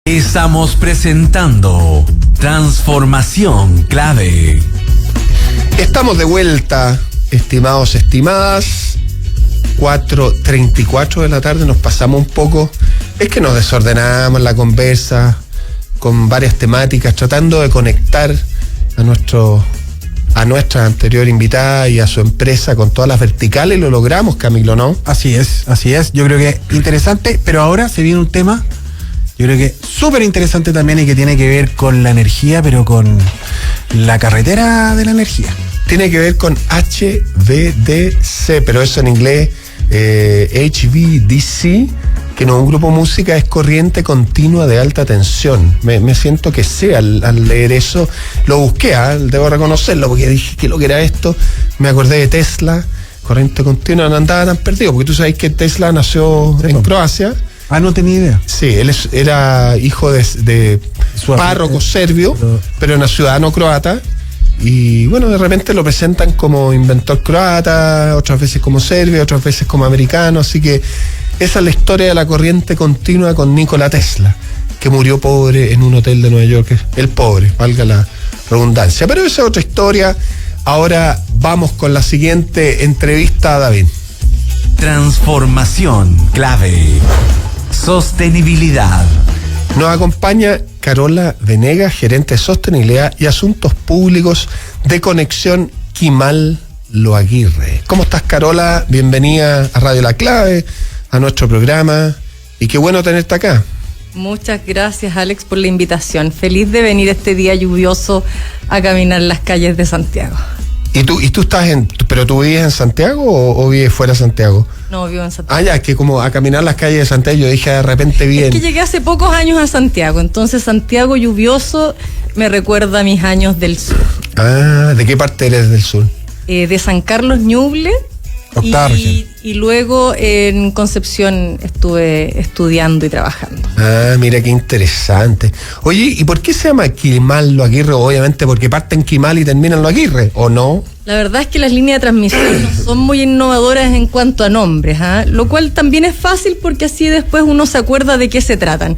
Estamos presentando Transformación Clave. Estamos de vuelta, estimados, estimadas. 4:34 de la tarde, nos pasamos un poco. Es que nos desordenamos la conversa con varias temáticas, tratando de conectar a nuestra anterior invitada y a su empresa con todas las verticales, y lo logramos, Camilo, ¿no? Así es. Yo creo que interesante, pero ahora se viene un tema, yo creo que súper interesante también, y que tiene que ver con la energía, pero con la carretera de la energía. Tiene que ver con HVDC, pero eso en inglés, HVDC, que no es un grupo de música, es corriente continua de alta tensión. Me siento que sé, al leer eso, lo busqué, debo reconocerlo, porque dije que lo que era esto, me acordé de Tesla, corriente continua, no andaba tan perdido, porque tú sabes que Tesla nació en Croacia. No tenía idea. Sí, él era hijo de párroco serbio, pero era ciudadano croata. Y bueno, de repente lo presentan como inventor croata, otras veces como serbio, otras veces como americano. Así que esa es la historia de la corriente continua con Nikola Tesla, que murió pobre en un hotel de Nueva York. El pobre, valga la redundancia. Pero esa es otra historia. Ahora vamos con la siguiente entrevista a David. Transformación Clave. Sostenibilidad. Nos acompaña Carola Venegas, gerente de sostenibilidad y asuntos públicos de Conexión Quimal Loaguirre. ¿Cómo estás, Carola? Bienvenida a Radio La Clave, a nuestro programa, y qué bueno tenerte acá. Muchas gracias, Alex, por la invitación. Feliz de venir este día lluvioso a caminar las calles de Santiago. ¿Y tú pero tú vives en Santiago o vives fuera de Santiago? No, vivo en Santiago. Ya, que como a caminar las calles de Santiago, yo dije de repente bien. Es que llegué hace pocos años a Santiago, entonces Santiago lluvioso me recuerda a mis años del sur. ¿De qué parte eres del sur? De San Carlos Ñuble. Y luego en Concepción estuve estudiando y trabajando. Mira qué interesante. Oye, ¿y por qué se llama Quimal Loaguirre? Obviamente porque parten Quimal y terminan Loaguirre, ¿o no? La verdad es que las líneas de transmisión no son muy innovadoras en cuanto a nombres, lo cual también es fácil porque así después uno se acuerda de qué se tratan.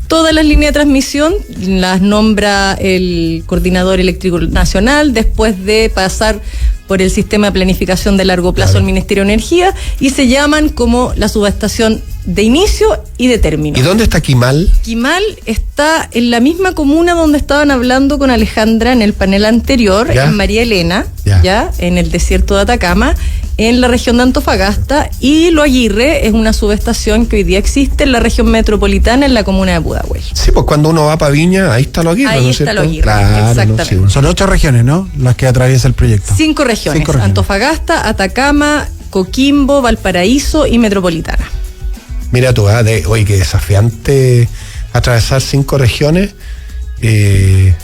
Todas las líneas de transmisión las nombra el Coordinador Eléctrico Nacional después de pasar por el Sistema de Planificación de Largo Plazo del Ministerio de Energía, y se llaman como la subestación de inicio y de término. ¿Y dónde está Quimal? Quimal está en la misma comuna donde estaban hablando con Alejandra en el panel anterior, en María Elena, ya en el desierto de Atacama, en la región de Antofagasta, y Loaguirre es una subestación que hoy día existe en la región metropolitana, en la comuna de Pudahuel. Sí, pues cuando uno va para Viña, ahí está Loaguirre, ahí ¿no es cierto? Está Loaguirre, claro, exactamente. No, sí. Son 8 regiones, ¿no?, las que atraviesa el proyecto. 5 regiones, Antofagasta, Atacama, Coquimbo, Valparaíso y Metropolitana. Mira tú, oye, qué desafiante atravesar 5 regiones,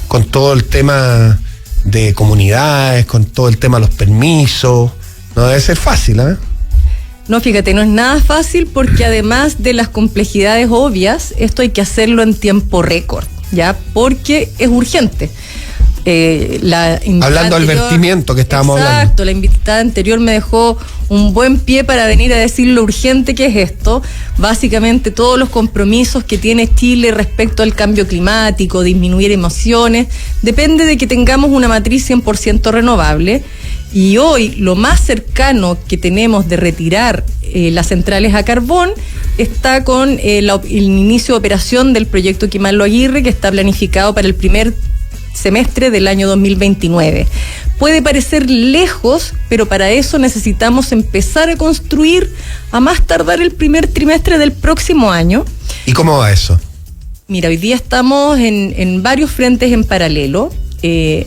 con todo el tema de comunidades, con todo el tema de los permisos. No debe ser fácil, No, fíjate, no es nada fácil porque además de las complejidades obvias, esto hay que hacerlo en tiempo récord, ¿ya? Porque es urgente. Hablando del vertimiento que estábamos hablando. Exacto, la invitada anterior me dejó un buen pie para venir a decir lo urgente que es esto. Básicamente todos los compromisos que tiene Chile respecto al cambio climático, disminuir emisiones, depende de que tengamos una matriz 100% renovable. Y hoy lo más cercano que tenemos de retirar las centrales a carbón está con el inicio de operación del proyecto Quimal Loaguirre, que está planificado para el primer semestre del año 2029. Puede parecer lejos, pero para eso necesitamos empezar a construir a más tardar el primer trimestre del próximo año. ¿Y cómo va eso? Mira, hoy día estamos en varios frentes en paralelo.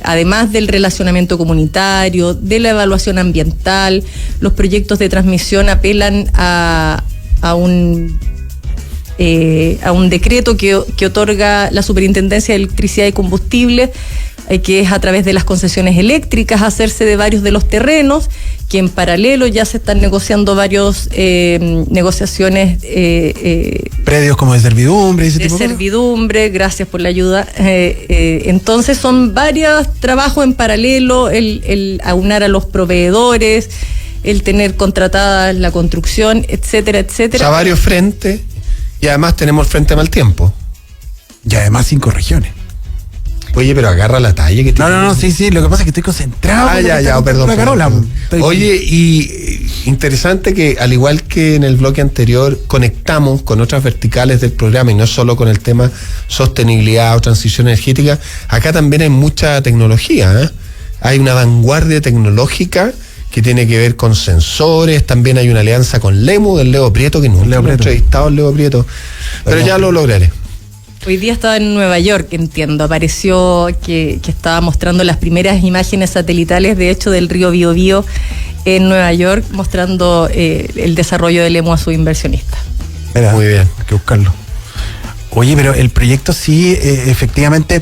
Además del relacionamiento comunitario, de la evaluación ambiental, los proyectos de transmisión apelan a un decreto que otorga la Superintendencia de Electricidad y Combustible, que es a través de las concesiones eléctricas hacerse de varios de los terrenos, que en paralelo ya se están negociando varios negociaciones. Predios como de servidumbre y ese tipo de cosas. Servidumbre, gracias por la ayuda. Entonces son varios trabajos en paralelo, el aunar a los proveedores, el tener contratada la construcción, etcétera, etcétera. O sea, varios frentes, y además tenemos el frente mal tiempo. Y además 5 regiones. Oye, pero agarra la talla que No, sí, lo que pasa es que estoy concentrado. Perdón. Carola. Oye, y interesante que al igual que en el bloque anterior conectamos con otras verticales del programa y no solo con el tema sostenibilidad o transición energética, acá también hay mucha tecnología, ¿eh? Hay una vanguardia tecnológica que tiene que ver con sensores, también hay una alianza con Lemu, del Leo Prieto, que nunca hemos entrevistado al Leo Prieto, pero ya lo lograré. Hoy día estaba en Nueva York, entiendo, apareció que estaba mostrando las primeras imágenes satelitales, de hecho, del río Biobío en Nueva York, mostrando el desarrollo de Lemu a su inversionista. Mira, muy bien, hay que buscarlo. Oye, pero el proyecto sí, efectivamente,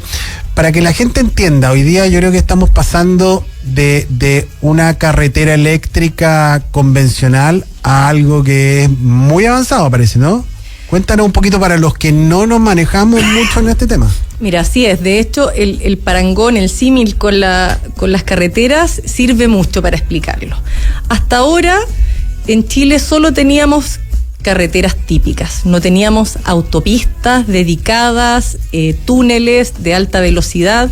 para que la gente entienda, hoy día yo creo que estamos pasando de una carretera eléctrica convencional a algo que es muy avanzado, parece, ¿no? Cuéntanos un poquito para los que no nos manejamos mucho en este tema. Mira, así es. De hecho, el parangón, el símil con las carreteras sirve mucho para explicarlo. Hasta ahora, en Chile solo teníamos carreteras típicas. No teníamos autopistas dedicadas, túneles de alta velocidad.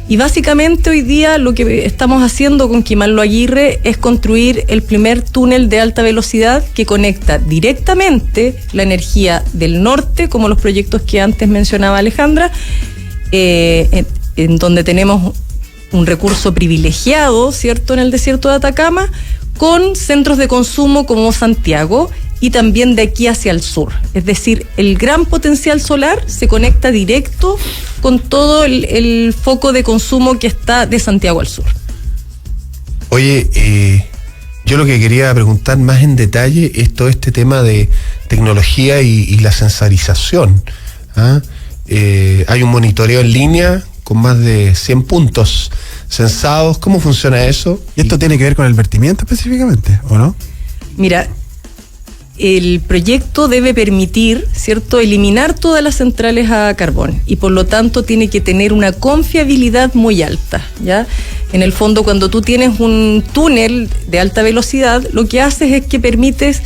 Y básicamente hoy día lo que estamos haciendo con Quimanlo Aguirre es construir el primer túnel de alta velocidad que conecta directamente la energía del norte, como los proyectos que antes mencionaba Alejandra, en donde tenemos un recurso privilegiado, ¿cierto?, en el desierto de Atacama, con centros de consumo como Santiago y también de aquí hacia el sur. Es decir, el gran potencial solar se conecta directo con todo el foco de consumo que está de Santiago al sur. Oye, yo lo que quería preguntar más en detalle es todo este tema de tecnología y la sensorización. ¿Ah? Hay un monitoreo en línea con más de 100 puntos censados. ¿Cómo funciona eso? ¿Y esto tiene que ver con el vertimiento específicamente, o no? Mira, el proyecto debe permitir, ¿cierto?, eliminar todas las centrales a carbón y por lo tanto tiene que tener una confiabilidad muy alta, ¿ya? En el fondo, cuando tú tienes un túnel de alta velocidad, lo que haces es que permites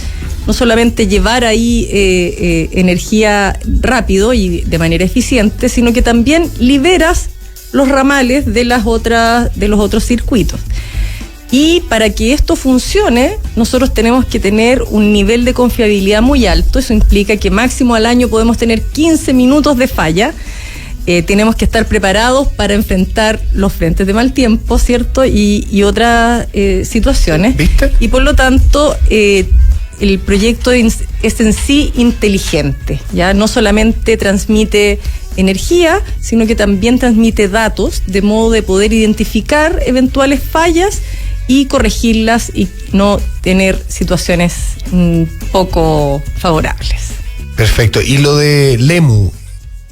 no solamente llevar ahí energía rápido y de manera eficiente, sino que también liberas los ramales de los otros circuitos. Y para que esto funcione, nosotros tenemos que tener un nivel de confiabilidad muy alto. Eso implica que máximo al año podemos tener 15 minutos de falla. Tenemos que estar preparados para enfrentar los frentes de mal tiempo, ¿cierto? Y otras situaciones. ¿Viste? Y por lo tanto, el proyecto es en sí inteligente, ¿ya? No solamente transmite energía, sino que también transmite datos, de modo de poder identificar eventuales fallas y corregirlas y no tener situaciones poco favorables. Perfecto. ¿Y lo de Lemu,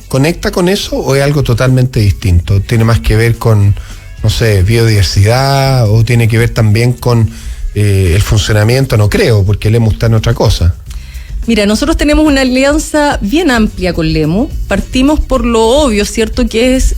conecta con eso o es algo totalmente distinto? ¿Tiene más que ver con, no sé, biodiversidad o tiene que ver también con el funcionamiento? No creo, porque Lemu está en otra cosa. Mira, nosotros tenemos una alianza bien amplia con Lemu. Partimos por lo obvio, ¿cierto?, que es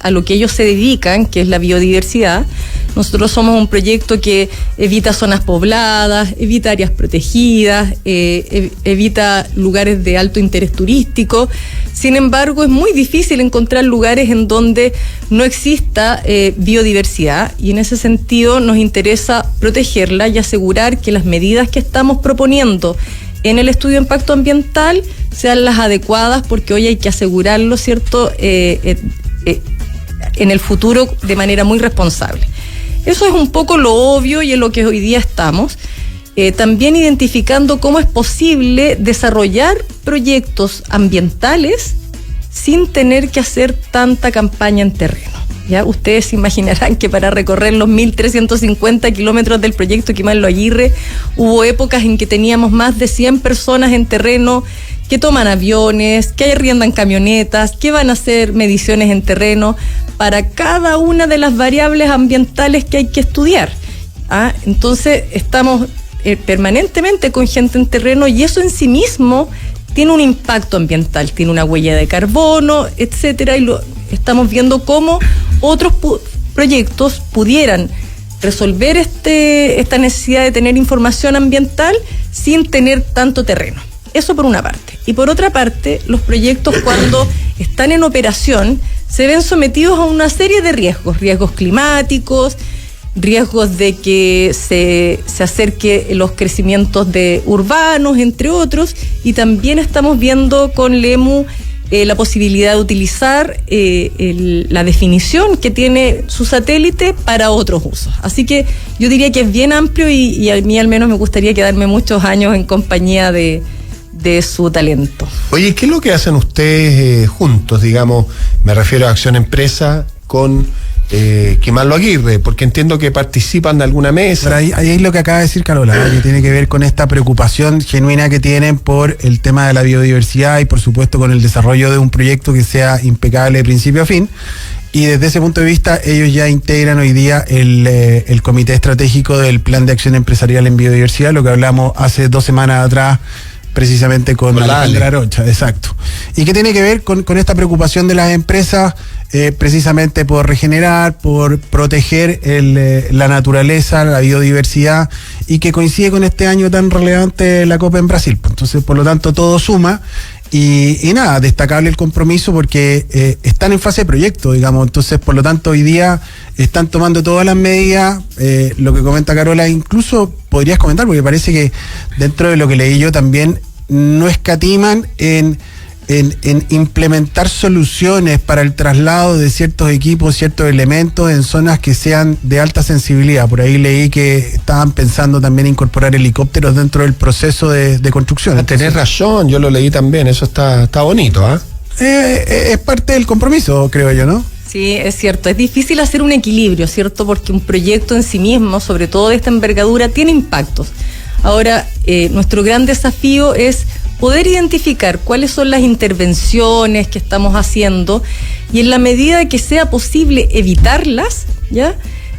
a lo que ellos se dedican, que es la biodiversidad. Nosotros somos un proyecto que evita zonas pobladas, evita áreas protegidas, evita lugares de alto interés turístico. Sin embargo, es muy difícil encontrar lugares en donde no exista biodiversidad y en ese sentido nos interesa protegerla y asegurar que las medidas que estamos proponiendo en el estudio de impacto ambiental sean las adecuadas, porque hoy hay que asegurarlo, ¿cierto?, en el futuro de manera muy responsable. Eso es un poco lo obvio y en lo que hoy día estamos. También identificando cómo es posible desarrollar proyectos ambientales sin tener que hacer tanta campaña en terreno. Ya ustedes se imaginarán que para recorrer los 1.350 kilómetros del proyecto Quimanlo Aguirre hubo épocas en que teníamos más de 100 personas en terreno que toman aviones, que arriendan camionetas, que van a hacer mediciones en terreno para cada una de las variables ambientales que hay que estudiar. Entonces estamos permanentemente con gente en terreno y eso en sí mismo tiene un impacto ambiental, tiene una huella de carbono, etcétera, y lo estamos viendo cómo otros proyectos pudieran resolver esta necesidad de tener información ambiental sin tener tanto terreno. Eso por una parte. Y por otra parte, los proyectos cuando están en operación se ven sometidos a una serie de riesgos climáticos, riesgos de que se acerque los crecimientos de urbanos, entre otros, y también estamos viendo con LEMU la posibilidad de utilizar la definición que tiene su satélite para otros usos. Así que yo diría que es bien amplio y a mí al menos me gustaría quedarme muchos años en compañía de su talento. Oye, ¿qué es lo que hacen ustedes juntos? Digamos, me refiero a Acción Empresa con Quimanlo Aguirre, porque entiendo que participan de alguna mesa. Pero ahí es lo que acaba de decir Carola, que tiene que ver con esta preocupación genuina que tienen por el tema de la biodiversidad y por supuesto con el desarrollo de un proyecto que sea impecable de principio a fin. Y desde ese punto de vista ellos ya integran hoy día el comité estratégico del Plan de Acción Empresarial en Biodiversidad, lo que hablamos hace 2 semanas atrás precisamente con Alejandra Arocha, exacto. Y que tiene que ver con esta preocupación de las empresas precisamente por regenerar, por proteger la naturaleza, la biodiversidad, y que coincide con este año tan relevante la COP en Brasil. Entonces, por lo tanto, todo suma. Y nada, destacable el compromiso porque están en fase de proyecto, digamos. Entonces, por lo tanto, hoy día están tomando todas las medidas. Lo que comenta Carola, incluso podrías comentar, porque parece que dentro de lo que leí yo también no escatiman en implementar soluciones para el traslado de ciertos equipos, ciertos elementos en zonas que sean de alta sensibilidad. Por ahí leí que estaban pensando también incorporar helicópteros dentro del proceso de construcción. Tenés razón, yo lo leí también, eso está bonito, ¿ah? Es parte del compromiso, creo yo, ¿no? Sí, es cierto. Es difícil hacer un equilibrio, ¿cierto? Porque un proyecto en sí mismo, sobre todo de esta envergadura, tiene impactos. Ahora, nuestro gran desafío es poder identificar cuáles son las intervenciones que estamos haciendo y en la medida que sea posible evitarlas, ¿ya?,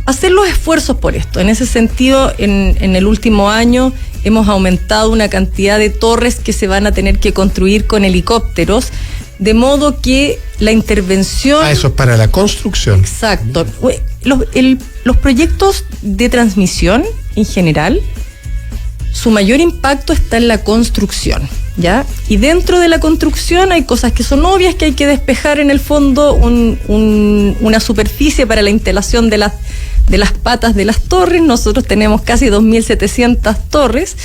hacer los esfuerzos por esto. En ese sentido, en el último año hemos aumentado una cantidad de torres que se van a tener que construir con helicópteros, de modo que la intervención... eso es para la construcción. Exacto. Los proyectos de transmisión, en general, su mayor impacto está en la construcción, ¿ya? Y dentro de la construcción hay cosas que son obvias, que hay que despejar en el fondo una superficie para la instalación de las patas de las torres. Nosotros tenemos casi 2.700 torres,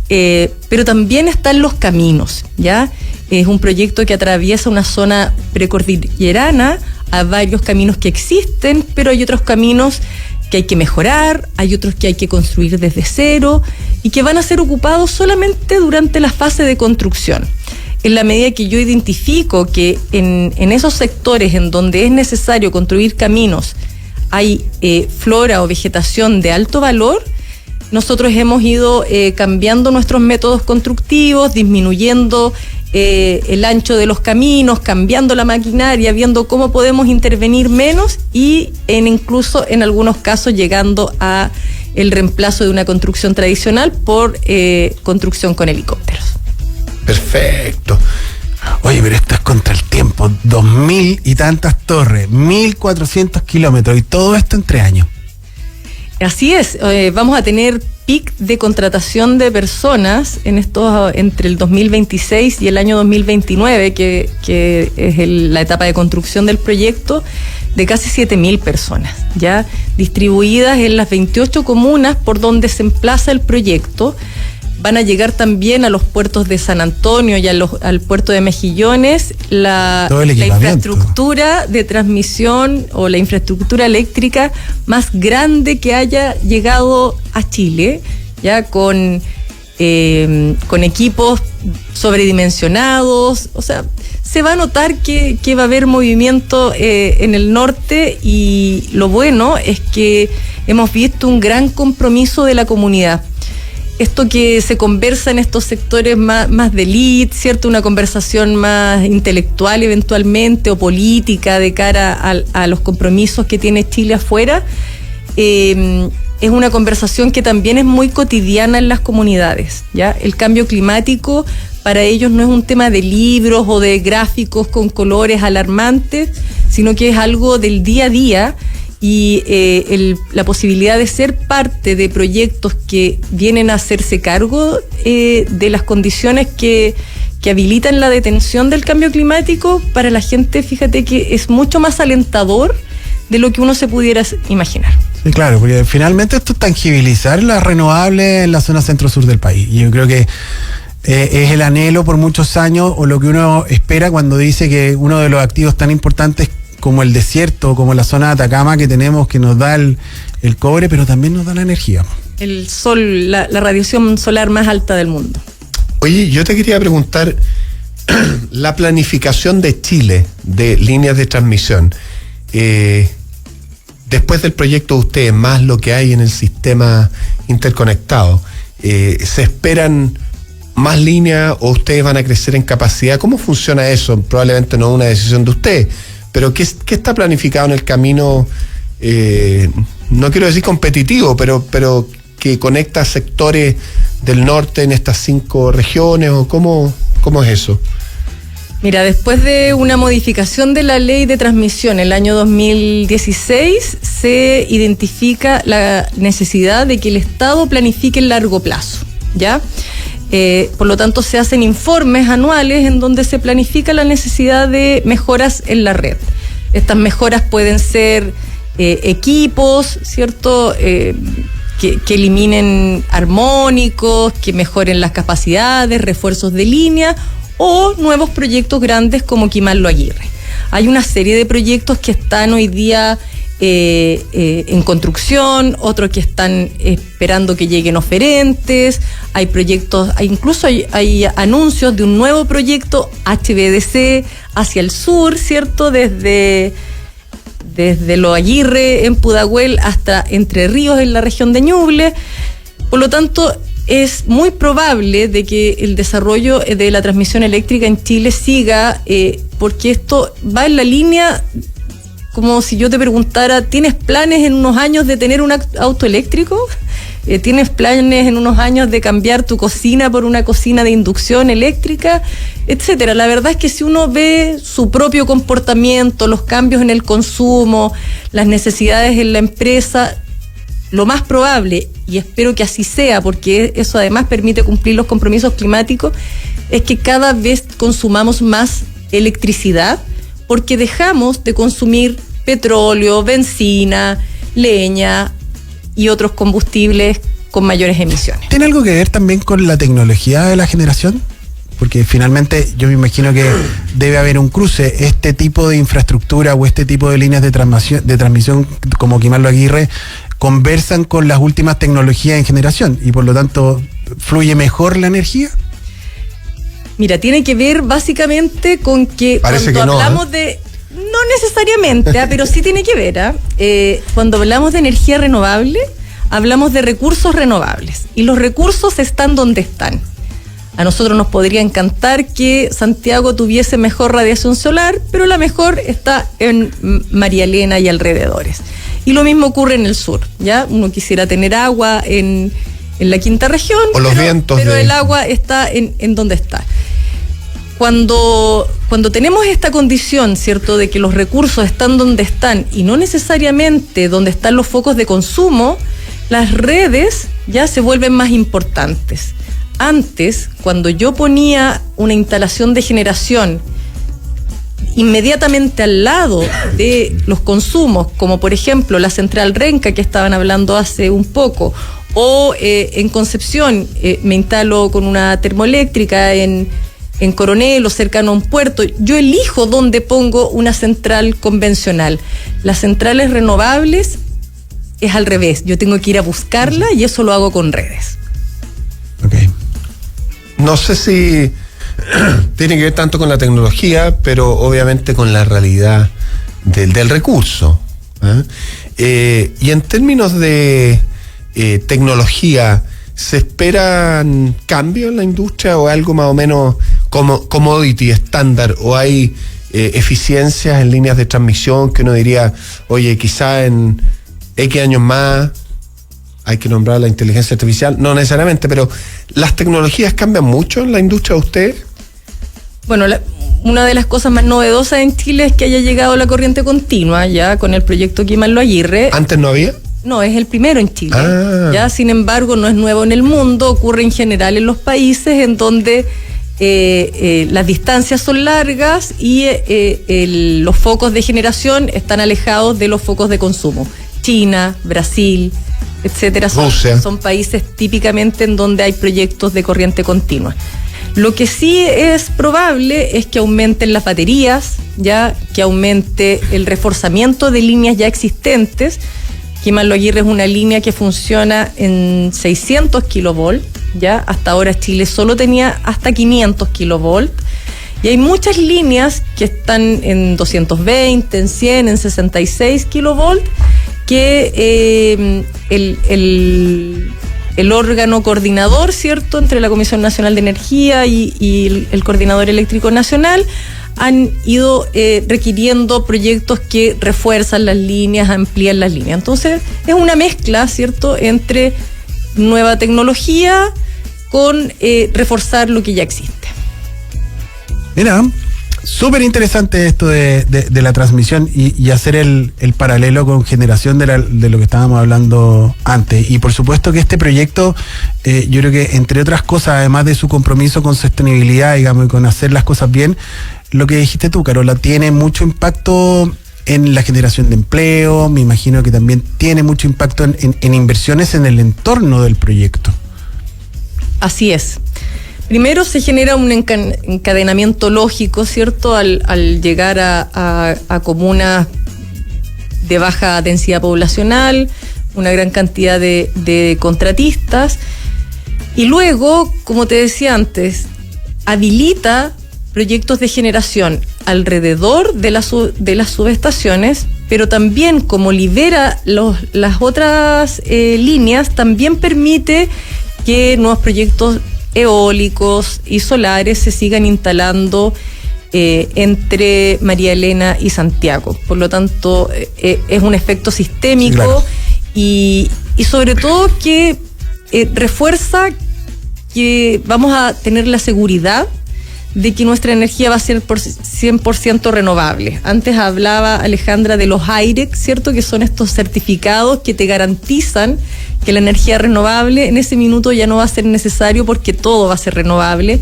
pero también están los caminos, ¿ya? Es un proyecto que atraviesa una zona precordillerana, a varios caminos que existen, pero hay otros caminos que hay que mejorar, hay otros que hay que construir desde cero y que van a ser ocupados solamente durante la fase de construcción. En la medida que yo identifico que en esos sectores en donde es necesario construir caminos hay flora o vegetación de alto valor, nosotros hemos ido cambiando nuestros métodos constructivos, disminuyendo el ancho de los caminos, cambiando la maquinaria, viendo cómo podemos intervenir menos y incluso en algunos casos llegando a el reemplazo de una construcción tradicional por construcción con helicópteros. Perfecto. Oye, pero esto es contra el tiempo. 2.000 y tantas torres, 1.400 kilómetros y todo esto en 3 años. Así es, vamos a tener pic de contratación de personas entre el 2026 y el año 2029, que es la etapa de construcción del proyecto, de casi 7.000 personas, ya distribuidas en las 28 comunas por donde se emplaza el proyecto. Van a llegar también a los puertos de San Antonio y al puerto de Mejillones la infraestructura de transmisión o la infraestructura eléctrica más grande que haya llegado a Chile, ya con equipos sobredimensionados. O sea, se va a notar que va a haber movimiento en el norte, y lo bueno es que hemos visto un gran compromiso de la comunidad. Esto que se conversa en estos sectores más de élite, ¿cierto? Una conversación más intelectual eventualmente o política de cara a los compromisos que tiene Chile afuera, es una conversación que también es muy cotidiana en las comunidades, ¿ya? El cambio climático para ellos no es un tema de libros o de gráficos con colores alarmantes, sino que es algo del día a día. Y la posibilidad de ser parte de proyectos que vienen a hacerse cargo de las condiciones que que habilitan la detención del cambio climático, para la gente, fíjate que es mucho más alentador de lo que uno se pudiera imaginar. Sí, claro, porque finalmente esto es tangibilizar las renovables en la zona centro-sur del país. Y yo creo que es el anhelo por muchos años, o lo que uno espera cuando dice que uno de los activos tan importantes como el desierto, como la zona de Atacama que tenemos, que nos da el cobre, pero también nos da la energía. El sol, la radiación solar más alta del mundo. Oye, yo te quería preguntar, la planificación de Chile de líneas de transmisión, después del proyecto de ustedes, más lo que hay en el sistema interconectado, ¿se esperan más líneas o ustedes van a crecer en capacidad? ¿Cómo funciona eso? Probablemente no es una decisión de ustedes, pero ¿qué está planificado en el camino? No quiero decir competitivo, pero que conecta sectores del norte en estas 5 regiones, o cómo es eso. Mira, después de una modificación de la ley de transmisión en el año 2016, se identifica la necesidad de que el Estado planifique en largo plazo, ¿ya? Por lo tanto, se hacen informes anuales en donde se planifica la necesidad de mejoras en la red. Estas mejoras pueden ser equipos, ¿cierto?, que eliminen armónicos, que mejoren las capacidades, refuerzos de línea, o nuevos proyectos grandes como Kimal Lo Aguirre. Hay una serie de proyectos que están hoy día en construcción, otros que están esperando que lleguen oferentes, hay proyectos, incluso hay anuncios de un nuevo proyecto HVDC hacia el sur, ¿cierto?, desde Lo Aguirre en Pudahuel hasta Entre Ríos en la región de Ñuble. Por lo tanto, es muy probable de que el desarrollo de la transmisión eléctrica en Chile siga, porque esto va en la línea, como si yo te preguntara, ¿tienes planes en unos años de tener un auto eléctrico? ¿Tienes planes en unos años de cambiar tu cocina por una cocina de inducción eléctrica? Etcétera. La verdad es que si uno ve su propio comportamiento, los cambios en el consumo, las necesidades en la empresa, lo más probable, y espero que así sea, porque eso además permite cumplir los compromisos climáticos, es que cada vez consumamos más electricidad, porque dejamos de consumir petróleo, benzina, leña y otros combustibles con mayores emisiones. ¿Tiene algo que ver también con la tecnología de la generación? Porque finalmente yo me imagino que debe haber un cruce. Este tipo de infraestructura o este tipo de líneas de transmisión como Kimal Lo Aguirre conversan con las últimas tecnologías en generación y por lo tanto fluye mejor la energía. Mira, tiene que ver básicamente con que Parece cuando que hablamos de... No necesariamente, pero sí tiene que ver. Cuando hablamos de energía renovable, hablamos de recursos renovables. Y los recursos están donde están. A nosotros nos podría encantar que Santiago tuviese mejor radiación solar, pero la mejor está en María Elena y alrededores. Y lo mismo ocurre en el sur, ¿ya? Uno quisiera tener agua en la quinta región, o los vientos pero el agua está en donde está. Cuando tenemos esta condición, ¿cierto?, de que los recursos están donde están y no necesariamente donde están los focos de consumo, las redes ya se vuelven más importantes. Antes, cuando yo ponía una instalación de generación inmediatamente al lado de los consumos, como por ejemplo la central Renca que estaban hablando hace un poco, o en Concepción me instalo con una termoeléctrica en Coronel o cercano a un puerto, yo elijo dónde pongo una central convencional. Las centrales renovables es al revés, yo tengo que ir a buscarla y eso lo hago con redes. Okay. No sé si tiene que ver tanto con la tecnología, pero obviamente con la realidad del recurso. Y en términos de tecnología, ¿se esperan cambios en la industria o algo más o menos como commodity estándar? ¿O hay eficiencias en líneas de transmisión que uno diría, oye, quizá en X años más hay que nombrar la inteligencia artificial? No necesariamente, pero ¿las tecnologías cambian mucho en la industria de ustedes? Bueno, una de las cosas más novedosas en Chile es que haya llegado la corriente continua, ya con el proyecto Kimal Lo Aguirre. ¿Antes no había? No, es el primero en Chile. Ya, sin embargo, no es nuevo en el mundo, ocurre en general en los países en donde las distancias son largas y los focos de generación están alejados de los focos de consumo. China, Brasil, etcétera, son países típicamente en donde hay proyectos de corriente continua. Lo que sí es probable es que aumenten las baterías, ya que aumente el reforzamiento de líneas ya existentes. Quimalo Aguirre es una línea que funciona en 600 kilovolts, ya hasta ahora Chile solo tenía hasta 500 kilovolts. Y hay muchas líneas que están en 220, en 100, en 66 kilovolts, que el órgano coordinador, ¿cierto?, entre la Comisión Nacional de Energía y el Coordinador Eléctrico Nacional han ido requiriendo proyectos que refuerzan las líneas, amplían las líneas. Entonces, es una mezcla, ¿cierto?, entre nueva tecnología con reforzar lo que ya existe. Mira, súper interesante esto de la transmisión y hacer el paralelo con generación de lo que estábamos hablando antes. Y por supuesto que este proyecto, yo creo que entre otras cosas, además de su compromiso con sostenibilidad, digamos, y con hacer las cosas bien, lo que dijiste tú, Carola, tiene mucho impacto en la generación de empleo. Me imagino que también tiene mucho impacto en inversiones en el entorno del proyecto. Así es. Primero se genera un encadenamiento lógico, ¿cierto?, al llegar a comunas de baja densidad poblacional, una gran cantidad de contratistas, y luego, como te decía antes, habilita proyectos de generación alrededor de las subestaciones, pero también como libera las otras líneas, también permite que nuevos proyectos eólicos y solares se sigan instalando entre María Elena y Santiago. Por lo tanto, es un efecto sistémico, claro. y sobre todo que refuerza que vamos a tener la seguridad de que nuestra energía va a ser por 100% renovable. Antes hablaba Alejandra de los AIREC, ¿cierto?, que son estos certificados que te garantizan que la energía renovable en ese minuto ya no va a ser necesario porque todo va a ser renovable.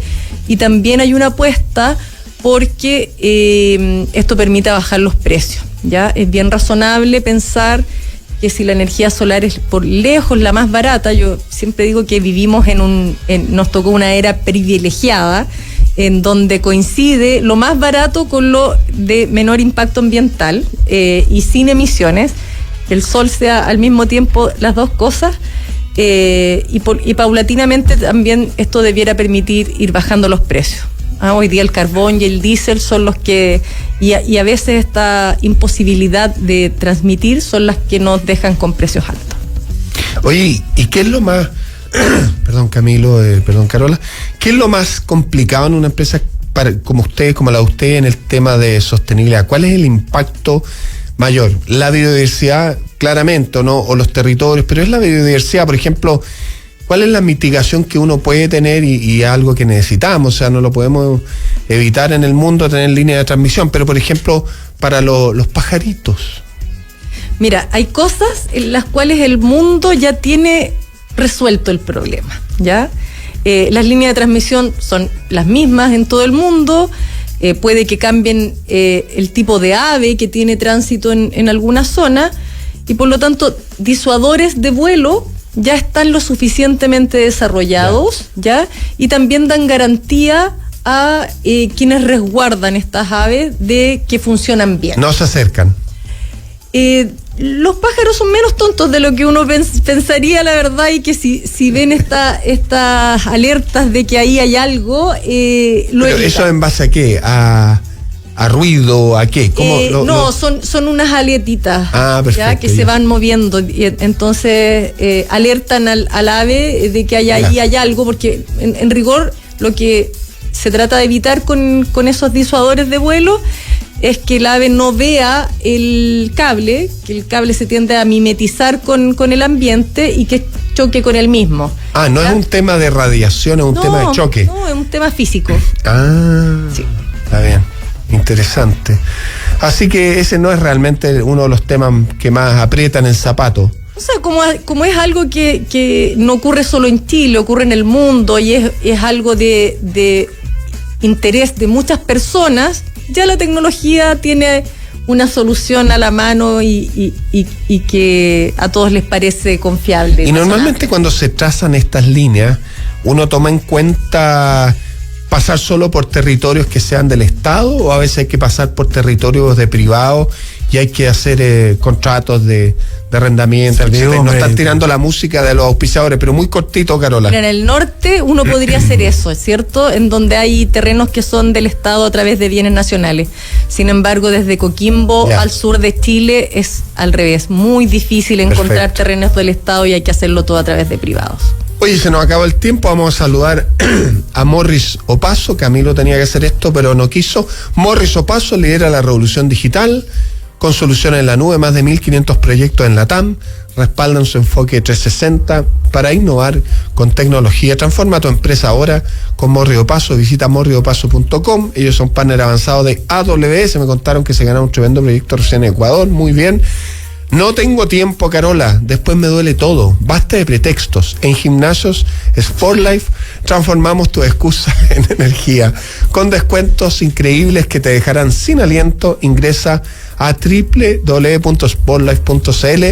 Y también hay una apuesta porque esto permite bajar los precios, ¿ya? Es bien razonable pensar que si la energía solar es por lejos la más barata, yo siempre digo que vivimos nos tocó una era privilegiada, en donde coincide lo más barato con lo de menor impacto ambiental y sin emisiones, que el sol sea al mismo tiempo las dos cosas, y paulatinamente también esto debiera permitir ir bajando los precios. Hoy día el carbón y el diésel son los que, y a veces esta imposibilidad de transmitir son las que nos dejan con precios altos. Oye, ¿y qué es lo más... perdón Camilo, perdón Carola, ¿qué es lo más complicado en una empresa como la de usted en el tema de sostenibilidad? ¿Cuál es el impacto mayor? La biodiversidad, claramente, ¿no? O los territorios, pero es la biodiversidad, por ejemplo, ¿cuál es la mitigación que uno puede tener y algo que necesitamos? O sea, no lo podemos evitar en el mundo tener línea de transmisión, pero por ejemplo, para los pajaritos. Mira, hay cosas en las cuales el mundo ya tiene resuelto el problema, ¿ya? Las líneas de transmisión son las mismas en todo el mundo, puede que cambien el tipo de ave que tiene tránsito en alguna zona, y por lo tanto disuadores de vuelo ya están lo suficientemente desarrollados, ¿ya? Y también dan garantía a quienes resguardan estas aves de que funcionan bien. No se acercan. Los pájaros son menos tontos de lo que uno pensaría, la verdad, y que si ven estas alertas de que ahí hay algo, lo ¿Pero evitan. eso en base a qué? ¿A ruido? ¿A qué? ¿Cómo son unas aletitas, perfecto, ya que se van moviendo, y entonces alertan al ave de que ahí hay algo, porque en rigor lo que se trata de evitar con esos disuadores de vuelo es que el ave no vea el cable, que el cable se tiende a mimetizar con el ambiente y que choque con el mismo. No es un tema de radiación, es un tema de choque. No, es un tema físico. Sí. Está bien, interesante. Así que ese no es realmente uno de los temas que más aprietan el zapato. O sea, como es algo que no ocurre solo en Chile, ocurre en el mundo, y es algo de interés de muchas personas, ya la tecnología tiene una solución a la mano y que a todos les parece confiable. Y normalmente cuando se trazan estas líneas, uno toma en cuenta pasar solo por territorios que sean del Estado, o a veces hay que pasar por territorios de privados y hay que hacer contratos de arrendamiento, Sí, etcétera. hombre. No están tirando la música de los auspiciadores, pero muy cortito, Carola. Mira, en el norte uno podría hacer eso, ¿es cierto? En donde hay terrenos que son del Estado a través de bienes nacionales. Sin embargo, desde Coquimbo Ya. al sur de Chile es al revés. Muy difícil encontrar Perfecto. terrenos del Estado y hay que hacerlo todo a través de privados. Oye, se nos acabó el tiempo, vamos a saludar a Morris Opaso. Camilo tenía que hacer esto, pero no quiso. Morris Opaso lidera la revolución digital, con soluciones en la nube, más de 1.500 proyectos en la TAM, respaldan su enfoque 360 para innovar con tecnología. Transforma tu empresa ahora con Morris Opaso, visita morrisopaso.com. Ellos son partner avanzados de AWS, me contaron que se ganaron un tremendo proyecto recién en Ecuador, muy bien. No tengo tiempo, Carola, después me duele todo. Basta de pretextos. En Gimnasios Sportlife transformamos tu excusa en energía. Con descuentos increíbles que te dejarán sin aliento, ingresa a www.sportlife.cl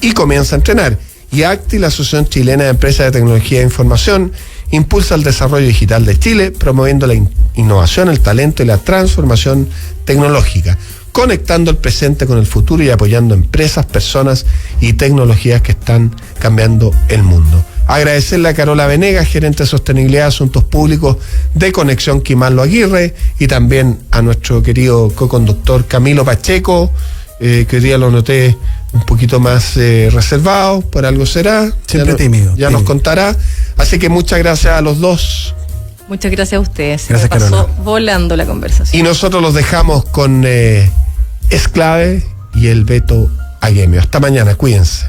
y comienza a entrenar. Y ACTI, la Asociación Chilena de Empresas de Tecnología e Información, impulsa el desarrollo digital de Chile, promoviendo la innovación, el talento y la transformación tecnológica, conectando el presente con el futuro y apoyando empresas, personas y tecnologías que están cambiando el mundo. Agradecerle a Carola Venegas, gerente de Sostenibilidad y Asuntos Públicos de Conexión Quimanlo Aguirre, y también a nuestro querido coconductor Camilo Pacheco, que hoy día lo noté un poquito más reservado, por algo será. Siempre tímido. Ya nos contará. Así que muchas gracias a los dos. Muchas gracias a ustedes. Gracias, Me pasó Carola. volando la conversación. Y nosotros los dejamos con Esclave y el Beto Aguemio. Hasta mañana, cuídense.